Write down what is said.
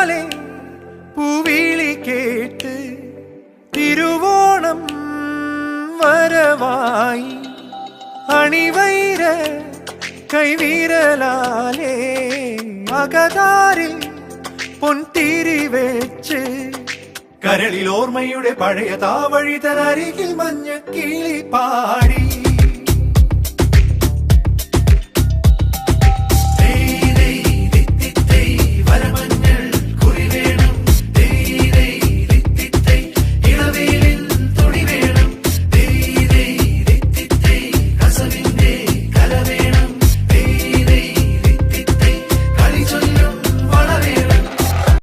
പിന്നാലെ പൂവിളി കേട്ട് തിരുവോണം വരവായി അണിവൈര കൈവിരലാലേ അകതാരിൽ പൊൻതിരി വെച്ച് കരളിൽ ഓർമ്മയുടെ പഴയ താവഴി തനരികിൽ മഞ്ഞ കിളി പാടി